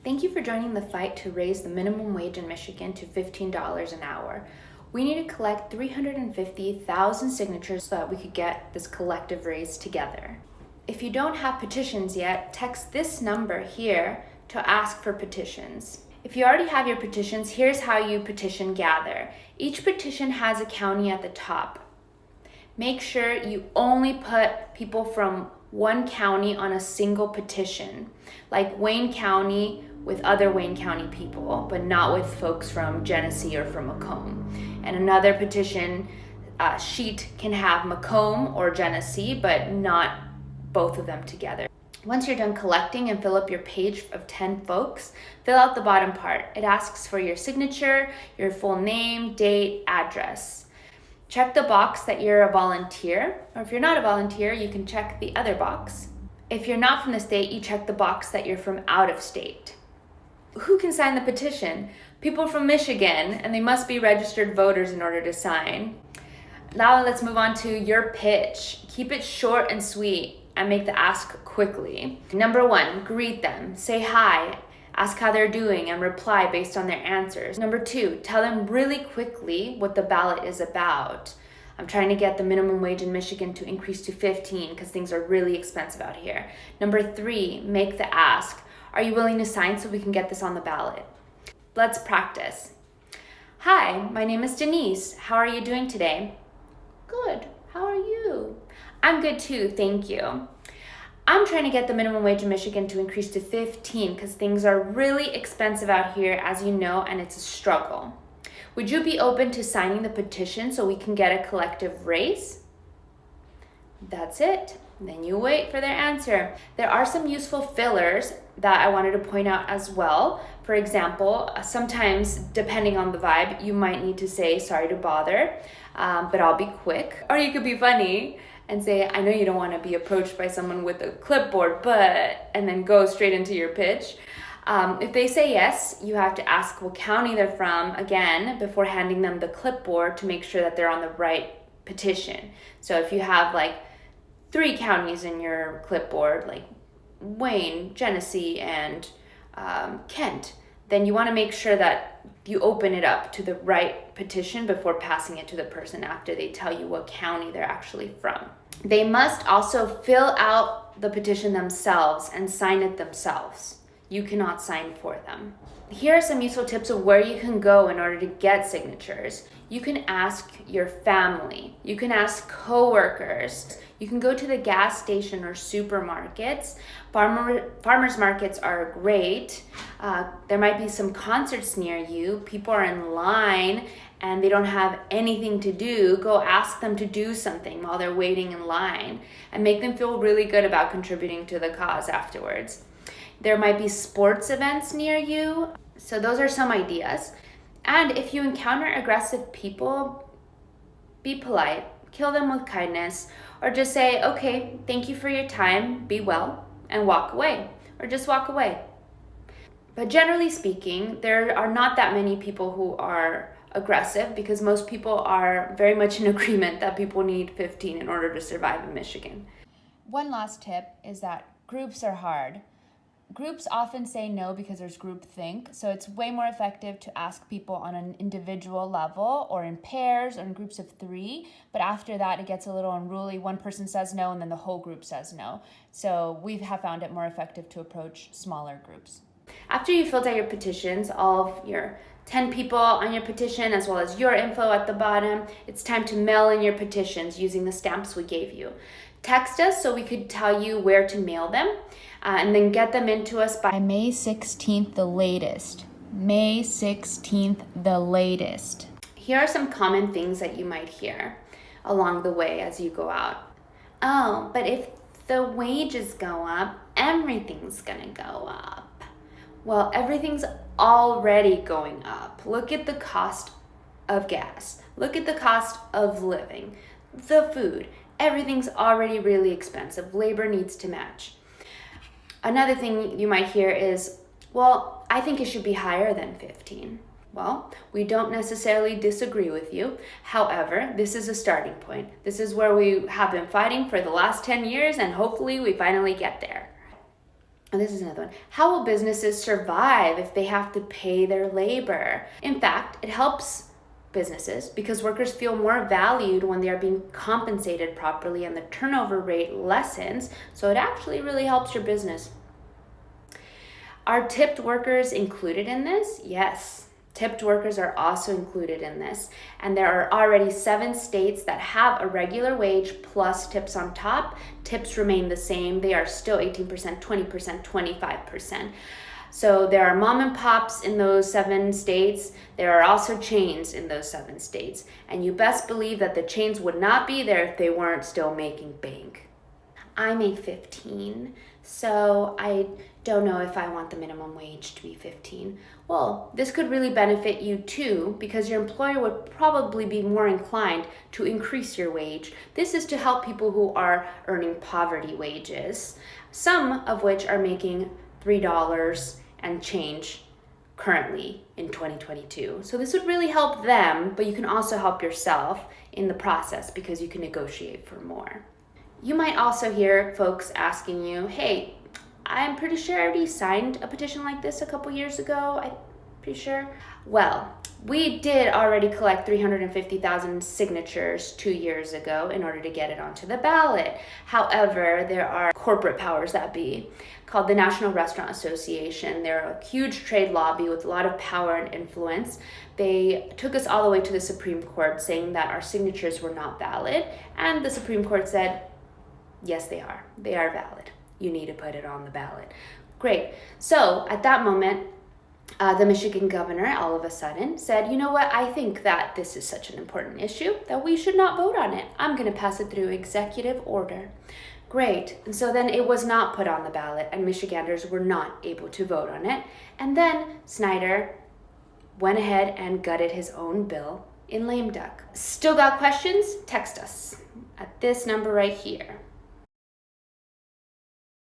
Thank you for joining the fight to raise the minimum wage in Michigan to $15 an hour. We need to collect 350,000 signatures so that we could get this collective raise together. If you don't have petitions yet, text this number here to ask for petitions. If you already have your petitions, here's how you petition gather. Each petition has a county at the top. Make sure you only put people from one county on a single petition, like Wayne County with other Wayne County people, but not with folks from Genesee or from Macomb. And another petition sheet can have Macomb or Genesee, but not both of them together. Once you're done collecting and fill up your page of 10 folks, fill out the bottom part. It asks for your signature, your full name, date, address. Check the box that you're a volunteer, or if you're not a volunteer, you can check the other box. If you're not from the state, you check the box that you're from out of state. Who can sign the petition? People from Michigan, and they must be registered voters in order to sign. Now let's move on to your pitch. Keep it short and sweet and make the ask quickly. Number 1, greet them. Say hi. Ask how they're doing and reply based on their answers. Number 2, tell them really quickly what the ballot is about. I'm trying to get the minimum wage in Michigan to increase to 15 because things are really expensive out here. Number 3, make the ask. Are you willing to sign so we can get this on the ballot? Let's practice. Hi, my name is Denise. How are you doing today? Good. How are you? I'm good too, thank you. I'm trying to get the minimum wage in Michigan to increase to 15 because things are really expensive out here, as you know, and it's a struggle. Would you be open to signing the petition so we can get a collective raise? That's it. Then you wait for their answer. There are some useful fillers that I wanted to point out as well. For example, sometimes depending on the vibe, you might need to say sorry to bother, but I'll be quick. Or you could be funny and say, I know you don't want to be approached by someone with a clipboard, but, and then go straight into your pitch. If they say yes, you have to ask what county they're from again before handing them the clipboard to make sure that they're on the right petition. So if you have like 3 counties in your clipboard, like Wayne, Genesee, and Kent, then you want to make sure that you open it up to the right petition before passing it to the person after they tell you what county they're actually from. They must also fill out the petition themselves and sign it themselves. You cannot sign for them. Here are some useful tips of where you can go in order to get signatures. You can ask your family. You can ask coworkers. You can go to the gas station or supermarkets. Farmers markets are great. There might be some concerts near you. People are in line and they don't have anything to do. Go ask them to do something while they're waiting in line and make them feel really good about contributing to the cause afterwards. There might be sports events near you. So those are some ideas. And if you encounter aggressive people, be polite, kill them with kindness, or just say, okay, thank you for your time, be well, and walk away, or just walk away. But generally speaking, there are not that many people who are aggressive because most people are very much in agreement that people need 15 in order to survive in Michigan. One last tip is that groups are hard. Groups often say no because there's groupthink, so it's way more effective to ask people on an individual level or in pairs or in groups of 3, but after that it gets a little unruly. One person says no and then the whole group says no. So we have found it more effective to approach smaller groups. After you filled out your petitions, all of your 10 people on your petition as well as your info at the bottom, it's time to mail in your petitions using the stamps we gave you. Text us so we could tell you where to mail them. And then get them into us by May 16th, the latest. May 16th, the latest. Here are some common things that you might hear along the way as you go out. Oh, but if the wages go up, everything's gonna go up. Well, everything's already going up. Look at the cost of gas. Look at the cost of living, the food. Everything's already really expensive. Labor needs to match. Another thing you might hear is, well, I think it should be higher than 15. Well, we don't necessarily disagree with you. However, this is a starting point. This is where we have been fighting for the last 10 years, and hopefully we finally get there. And this is another one. How will businesses survive if they have to pay their labor? In fact, it helps businesses because workers feel more valued when they are being compensated properly and the turnover rate lessens. So it actually really helps your business. Are tipped workers included in this? Yes. Tipped workers are also included in this. And there are already 7 states that have a regular wage plus tips on top. Tips remain the same. They are still 18%, 20%, 25%. So there are mom and pops in those 7 states. There are also chains in those 7 states. And you best believe that the chains would not be there if they weren't still making bank. I make 15, so I don't know if I want the minimum wage to be 15. Well, this could really benefit you too, because your employer would probably be more inclined to increase your wage. This is to help people who are earning poverty wages, some of which are making $3 and change currently in 2022. So this would really help them, but you can also help yourself in the process because you can negotiate for more. You might also hear folks asking you, hey, I'm pretty sure I already signed a petition like this a couple years ago. I'm pretty sure. Well, we did already collect 350,000 signatures 2 years ago in order to get it onto the ballot. However, there are corporate powers that be called the National Restaurant Association. They're a huge trade lobby with a lot of power and influence. They took us all the way to the Supreme Court saying that our signatures were not valid. And the Supreme Court said, yes, they are. They are valid. You need to put it on the ballot. Great. So at that moment, the Michigan governor all of a sudden said, you know what, I think that this is such an important issue that we should not vote on it. I'm going to pass it through executive order. Great. And so then it was not put on the ballot and Michiganders were not able to vote on it. And then Snyder went ahead and gutted his own bill in lame duck. Still got questions? Text us at this number right here.